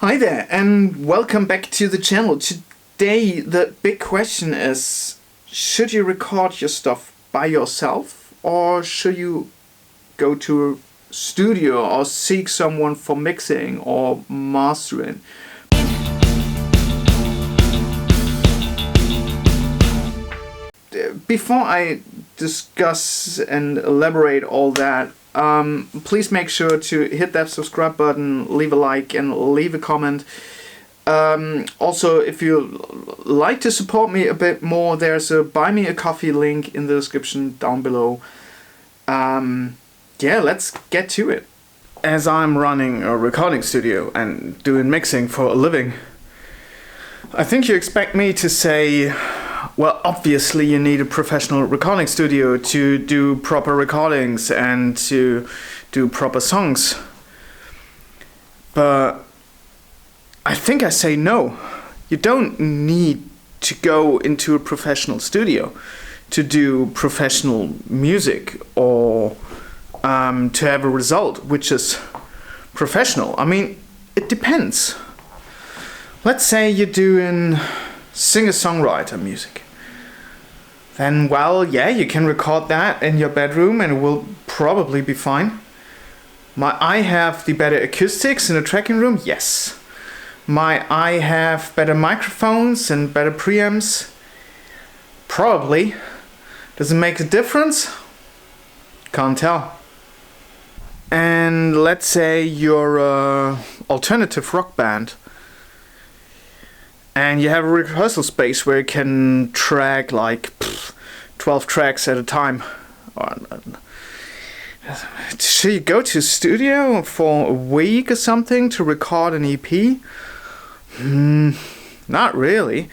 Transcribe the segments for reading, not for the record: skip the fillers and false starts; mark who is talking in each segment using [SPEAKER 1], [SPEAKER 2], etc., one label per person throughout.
[SPEAKER 1] Hi there, and welcome back to the channel. Today, the big question is, should you record your stuff by yourself, or should you go to a studio or seek someone for mixing or mastering? Before I discuss and elaborate all that, please make sure to hit that subscribe button, leave a like and leave a comment. Also, if you like to support me a bit more, there's a buy me a coffee link in the description down below. Yeah, let's get to it. As I'm running a recording studio and doing mixing for a living, I think you expect me to say, well, obviously you need a professional recording studio to do proper recordings and to do proper songs. But I think I say no. You don't need to go into a professional studio to do professional music or to have a result which is professional. I mean, it depends. Let's say you're doing singer-songwriter music. Then, well, yeah, you can record that in your bedroom and it will probably be fine. I have the better acoustics in the tracking room? Yes. I have better microphones and better preamps? Probably. Does it make a difference? Can't tell. And let's say you're an alternative rock band and you have a rehearsal space where you can track like 12 tracks at a time. Should you go to a studio for a week or something to record an EP? Not really.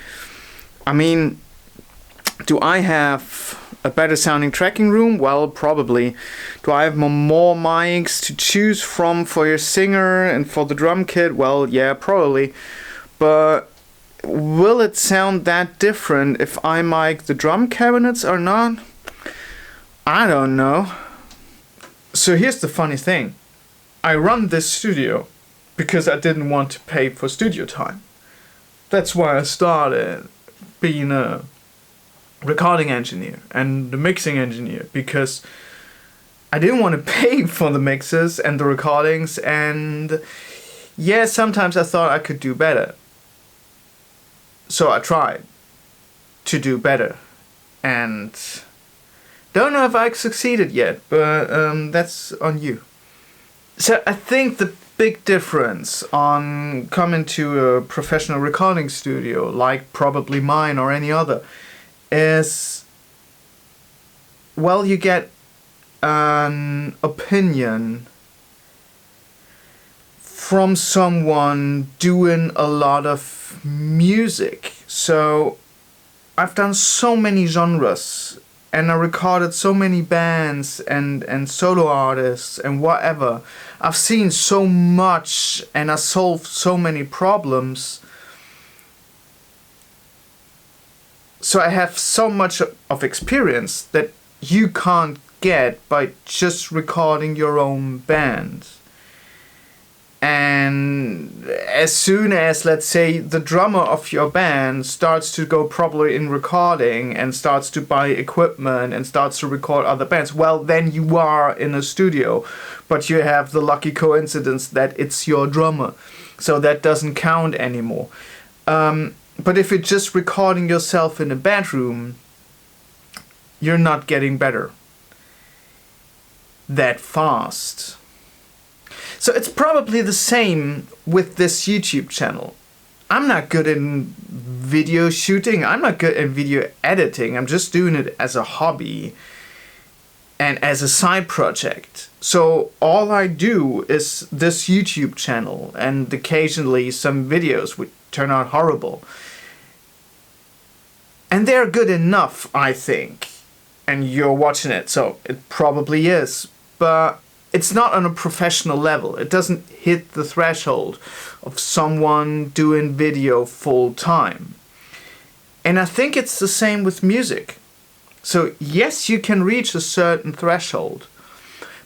[SPEAKER 1] I mean, do I have a better sounding tracking room? Well, probably. Do I have more mics to choose from for your singer and for the drum kit? Well, yeah, probably. But will it sound that different if I mic the drum cabinets or not? I don't know. So here's the funny thing. I run this studio because I didn't want to pay for studio time. That's why I started being a recording engineer and the mixing engineer, because I didn't want to pay for the mixes and the recordings, and yeah, sometimes I thought I could do better. So I tried to do better, and don't know if I succeeded yet, but that's on you. So I think the big difference on coming to a professional recording studio, like probably mine or any other, is, well, you get an opinion from someone doing a lot of music. So I've done so many genres and I recorded so many bands and solo artists and whatever. I've seen so much and I solved so many problems. So I have so much of experience that you can't get by just recording your own band. And as soon as, let's say, the drummer of your band starts to go properly in recording and starts to buy equipment and starts to record other bands, well, then you are in a studio, but you have the lucky coincidence that it's your drummer. So that doesn't count anymore. But if you're just recording yourself in a bedroom, you're not getting better that fast. So it's probably the same with this YouTube channel. I'm not good in video shooting, I'm not good in video editing, I'm just doing it as a hobby and as a side project. So all I do is this YouTube channel and occasionally some videos which turn out horrible. And they're good enough, I think. And you're watching it, so it probably is. But it's not on a professional level. It doesn't hit the threshold of someone doing video full time. And I think it's the same with music. So yes, you can reach a certain threshold.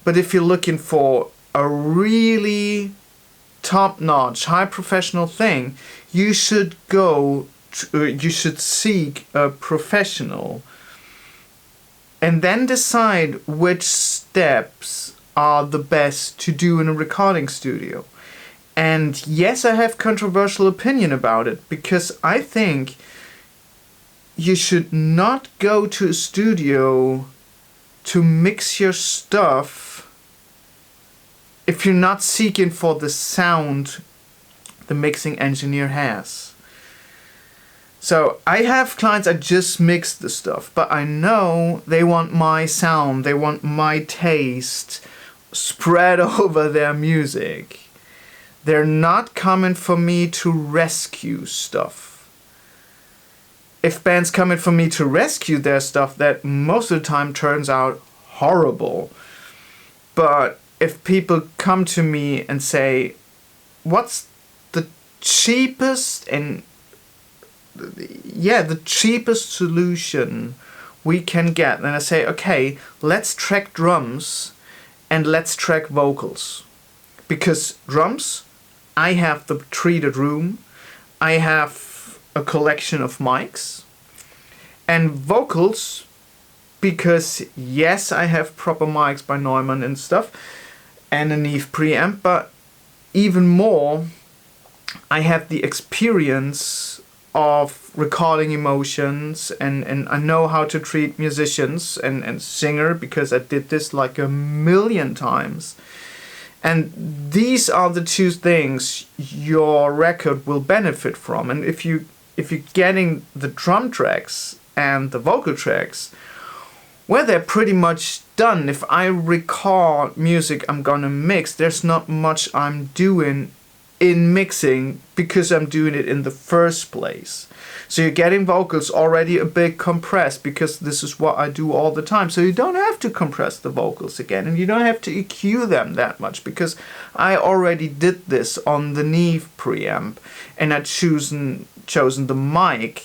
[SPEAKER 1] But if you're looking for a really top-notch, high professional thing, you should you should seek a professional and then decide which steps are the best to do in a recording studio. And yes, I have controversial opinion about it, because I think you should not go to a studio to mix your stuff if you're not seeking for the sound the mixing engineer has. So I have clients, I just mix the stuff, but I know they want my sound, they want my taste spread over their music. They're not coming for me to rescue stuff. If bands coming for me to rescue their stuff, that most of the time turns out horrible. But if people come to me and say, what's the cheapest and the cheapest solution we can get, then I say, okay, let's track drums and let's track vocals. Because drums, I have the treated room, I have a collection of mics, and vocals, because yes, I have proper mics by Neumann and stuff, and a Neve preamp, but even more, I have the experience of recording emotions, and I know how to treat musicians and singer, because I did this like a million times. And these are the two things your record will benefit from. And if you're getting the drum tracks and the vocal tracks, well, they're pretty much done. If I record music I'm gonna mix, there's not much I'm doing in mixing, because I'm doing it in the first place. So you're getting vocals already a bit compressed, because this is what I do all the time. So you don't have to compress the vocals again, and you don't have to EQ them that much, because I already did this on the Neve preamp, and I'd chosen the mic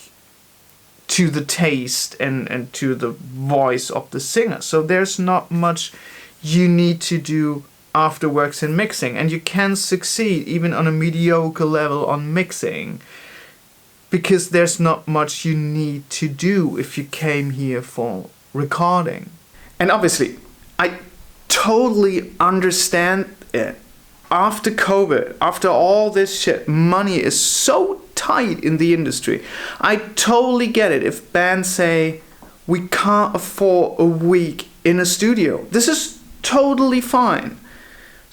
[SPEAKER 1] to the taste and to the voice of the singer. So there's not much you need to do afterworks in mixing, and you can succeed even on a mediocre level on mixing, because there's not much you need to do if you came here for recording. And obviously, I totally understand it. After COVID, after all this shit, money is so tight in the industry. I totally get it if bands say, we can't afford a week in a studio. This is totally fine.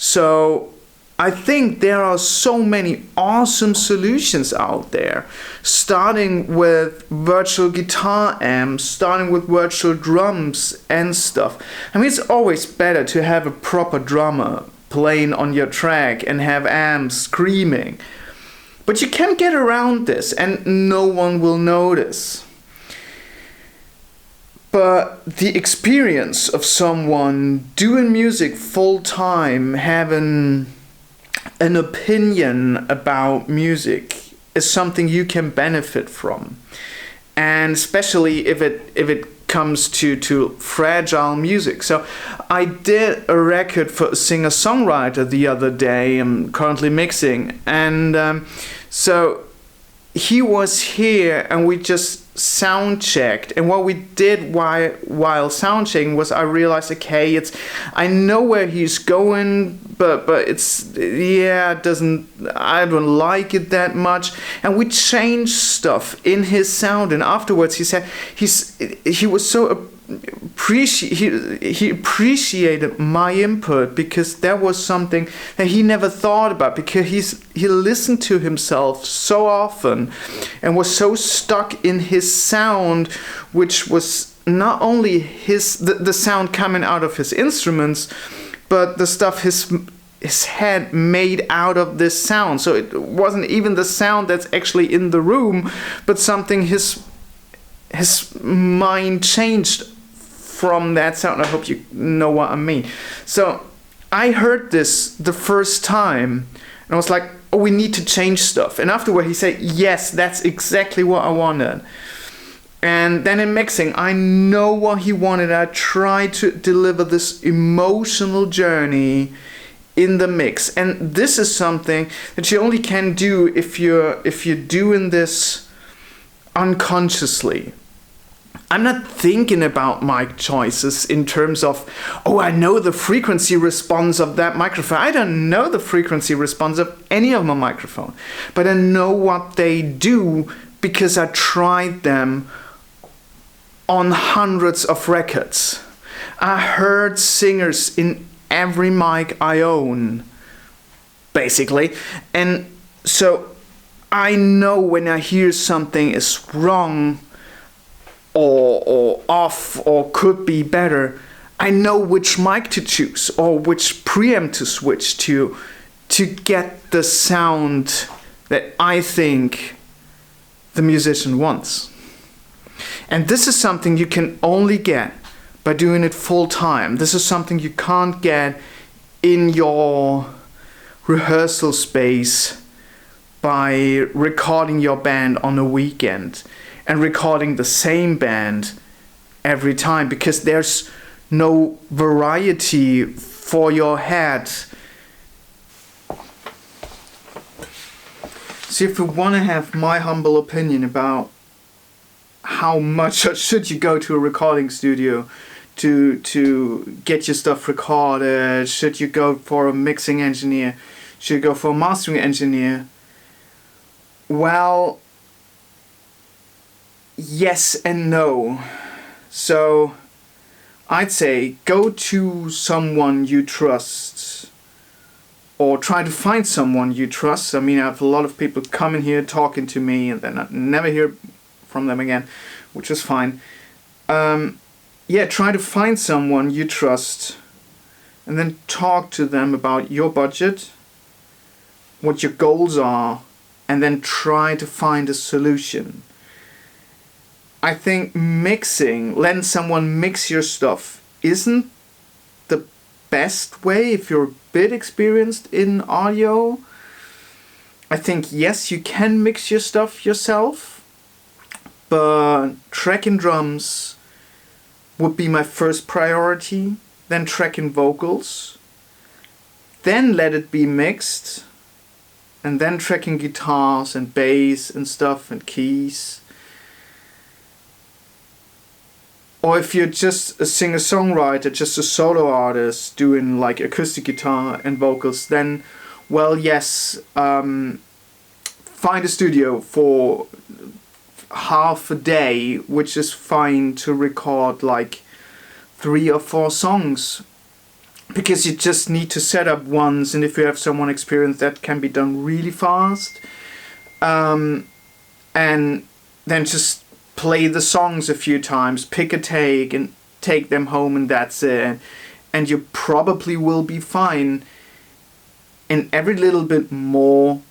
[SPEAKER 1] So I think there are so many awesome solutions out there, starting with virtual guitar amps, starting with virtual drums and stuff. I mean, it's always better to have a proper drummer playing on your track and have amps screaming. But you can get around this and no one will notice. But the experience of someone doing music full time, having an opinion about music, is something you can benefit from. And especially if it comes to fragile music. So I did a record for a singer-songwriter the other day. I'm currently mixing, and so he was here and we just sound checked. And what we did while sound checking was, I realized, okay, I know where he's going, but I don't like it that much. And we changed stuff in his sound, and afterwards he said he was so he appreciated my input, because that was something that he never thought about, because he listened to himself so often and was so stuck in his sound, which was not only the sound coming out of his instruments, but the stuff his head made out of this sound. So it wasn't even the sound that's actually in the room, but something his mind changed from that sound. I hope you know what I mean. So I heard this the first time and I was like, oh, we need to change stuff. And afterward he said, yes, that's exactly what I wanted. And then in mixing, I know what he wanted. I tried to deliver this emotional journey in the mix. And this is something that you only can do if you're doing this unconsciously. I'm not thinking about mic choices in terms of, oh, I know the frequency response of that microphone. I don't know the frequency response of any of my microphone, but I know what they do because I tried them on hundreds of records. I heard singers in every mic I own, basically. And so I know when I hear something is wrong or off or could be better, I know which mic to choose or which preamp to switch to get the sound that I think the musician wants. And this is something you can only get by doing it full time. This is something you can't get in your rehearsal space by recording your band on a weekend and recording the same band every time, because there's no variety for your head. So if you want to have my humble opinion about how much should you go to a recording studio to get your stuff recorded, should you go for a mixing engineer, should you go for a mastering engineer, well, yes and no. So I'd say go to someone you trust, or try to find someone you trust. I mean, I have a lot of people coming here talking to me and then I never hear from them again, which is fine. Yeah, try to find someone you trust and then talk to them about your budget, what your goals are, and then try to find a solution. I think mixing, letting someone mix your stuff, isn't the best way if you're a bit experienced in audio. I think, yes, you can mix your stuff yourself, but tracking drums would be my first priority, then tracking vocals, then let it be mixed, and then tracking guitars and bass and stuff and keys. Or if you're just a singer-songwriter, just a solo artist doing like acoustic guitar and vocals, then, well, yes, find a studio for half a day, which is fine, to record like 3 or 4 songs, because you just need to set up once, and if you have someone experienced, that can be done really fast, and then just play the songs a few times, pick a take and take them home, and that's it, and you probably will be fine. And every little bit more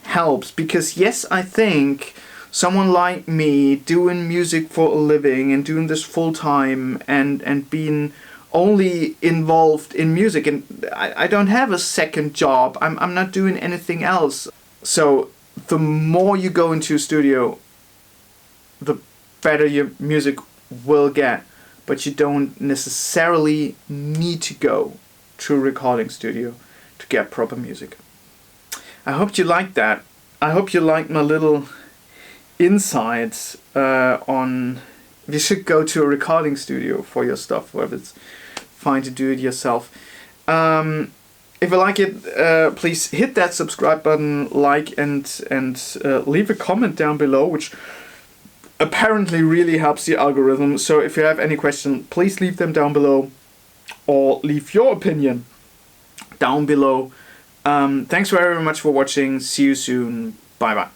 [SPEAKER 1] helps, because yes, I think someone like me doing music for a living and doing this full time and being only involved in music, and I don't have a second job, I'm not doing anything else. So the more you go into a studio, the better your music will get, but you don't necessarily need to go to a recording studio to get proper music. I hope you liked that. I hope you liked my little insights on if you should go to a recording studio for your stuff, whether it's fine to do it yourself. If you like it, please hit that subscribe button, like, and leave a comment down below, which apparently really helps the algorithm. So if you have any question, please leave them down below, or leave your opinion down below. Thanks very much for watching. See you soon. Bye bye.